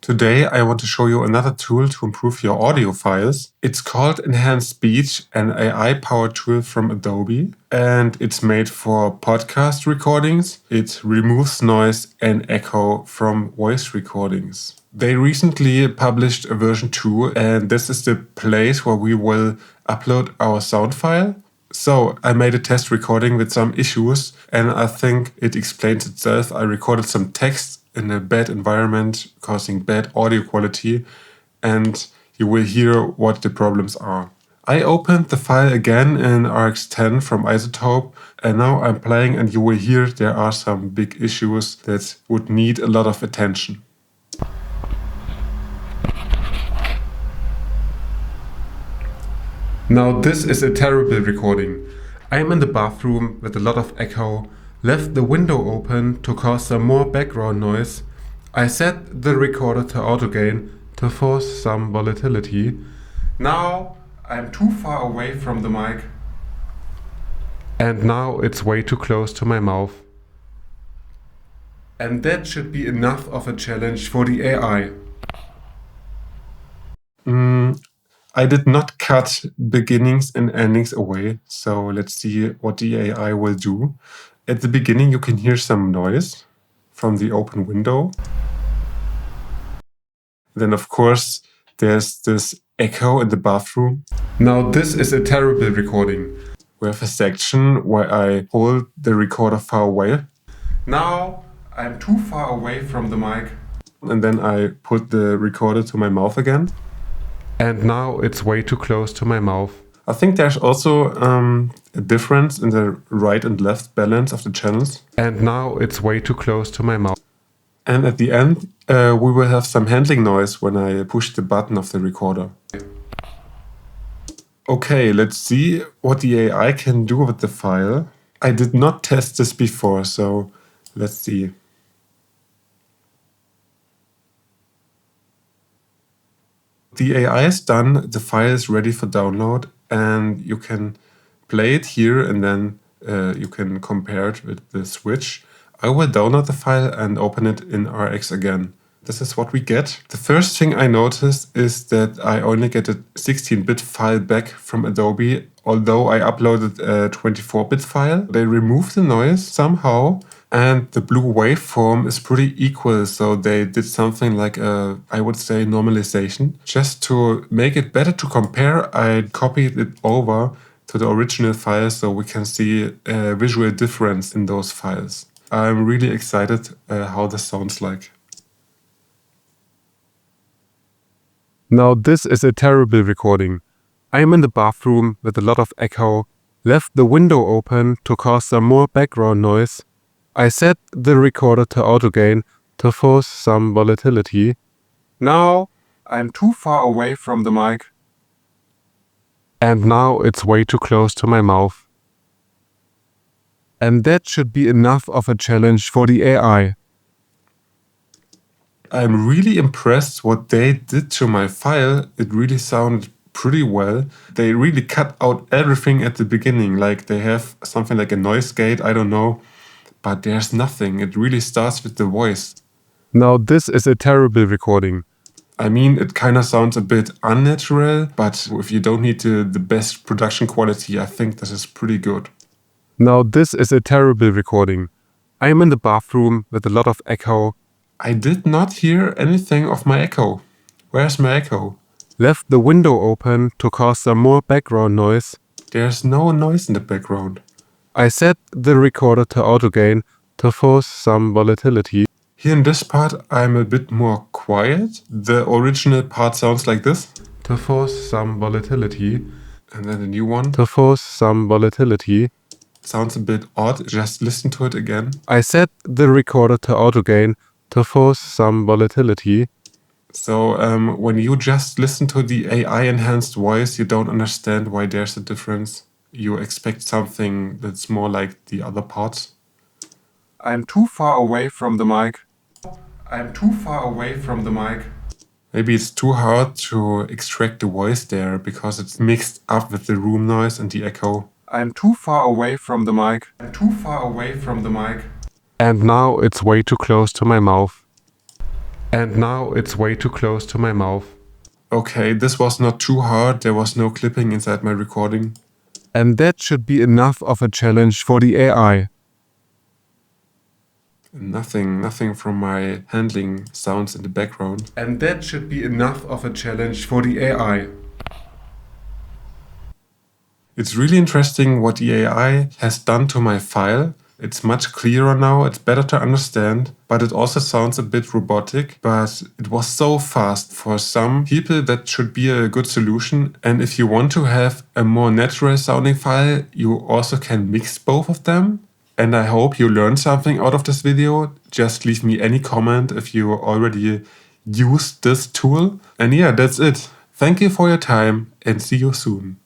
Today I want to show you another tool to improve your audio files. It's called Enhanced Speech, an AI-powered tool from Adobe, and it's made for podcast recordings. It removes noise and echo from voice recordings. They recently published a version 2, and this is the place where we will upload our sound file. So I made a test recording with some issues, and I think it explains itself. I recorded some text in a bad environment, causing bad audio quality, and you will hear what the problems are. I opened the file again in RX10 from iZotope, and now I'm playing, and you will hear there are some big issues that would need a lot of attention. Now this is a terrible recording. I am in the bathroom with a lot of echo, left the window open to cause some more background noise. I set the recorder to auto gain to force some volatility. Now I'm too far away from the mic, and now it's way too close to my mouth. And that should be enough of a challenge for the AI. I did not cut beginnings and endings away, so let's see what the AI will do. At the beginning you can hear some noise from the open window. Then of course there's this echo in the bathroom. Now this is a terrible recording. We have a section where I hold the recorder far away. Now I'm too far away from the mic, and then I put the recorder to my mouth again. And now it's way too close to my mouth. I think there's also a difference in the right and left balance of the channels. And now it's way too close to my mouth. And at the end, we will have some handling noise when I push the button of the recorder. Okay, let's see what the AI can do with the file. I did not test this before, so let's see. The AI is done, the file is ready for download, and you can play it here, and then you can compare it with the switch. I will download the file and open it in RX again. This is what we get. The first thing I noticed is that I only get a 16-bit file back from Adobe, although I uploaded a 24-bit file. They removed the noise somehow, and the blue waveform is pretty equal, so they did something like a, I would say, normalization. Just to make it better to compare, I copied it over to the original file so we can see a visual difference in those files. I'm really excited how this sounds like. Now this is a terrible recording. I am in the bathroom with a lot of echo, left the window open to cause some more background noise. I set the recorder to auto gain to force some volatility. Now I'm too far away from the mic, and now it's way too close to my mouth. And that should be enough of a challenge for the AI. I'm really impressed what they did to my file. It really sounded pretty well. They really cut out everything at the beginning, like they have something like a noise gate, I don't know. But there's nothing. It really starts with the voice. Now this is a terrible recording. I mean, it kind of sounds a bit unnatural, but if you don't need the best production quality, I think this is pretty good. Now this is a terrible recording. I am in the bathroom with a lot of echo. I did not hear anything of my echo. Where's my echo? Left the window open to cause some more background noise. There's no noise in the background. I set the recorder to auto gain to force some volatility. Here in this part I'm a bit more quiet. The original part sounds like this. To force some volatility. And then the new one. To force some volatility. Sounds a bit odd, just listen to it again. I set the recorder to auto gain to force some volatility. So when you just listen to the AI enhanced voice, you don't understand why there's a difference. You expect something that's more like the other parts. I'm too far away from the mic. I'm too far away from the mic. Maybe it's too hard to extract the voice there because it's mixed up with the room noise and the echo. I'm too far away from the mic. I'm too far away from the mic. And now it's way too close to my mouth. And now it's way too close to my mouth. Okay, this was not too hard. There was no clipping inside my recording. And that should be enough of a challenge for the AI. Nothing from my handling sounds in the background. And that should be enough of a challenge for the AI. It's really interesting what the AI has done to my file. It's much clearer now, it's better to understand, but it also sounds a bit robotic. But it was so fast. For some people, that should be a good solution. And if you want to have a more natural sounding file, you also can mix both of them. And I hope you learned something out of this video. Just leave me any comment if you already used this tool. And yeah, that's it. Thank you for your time and see you soon.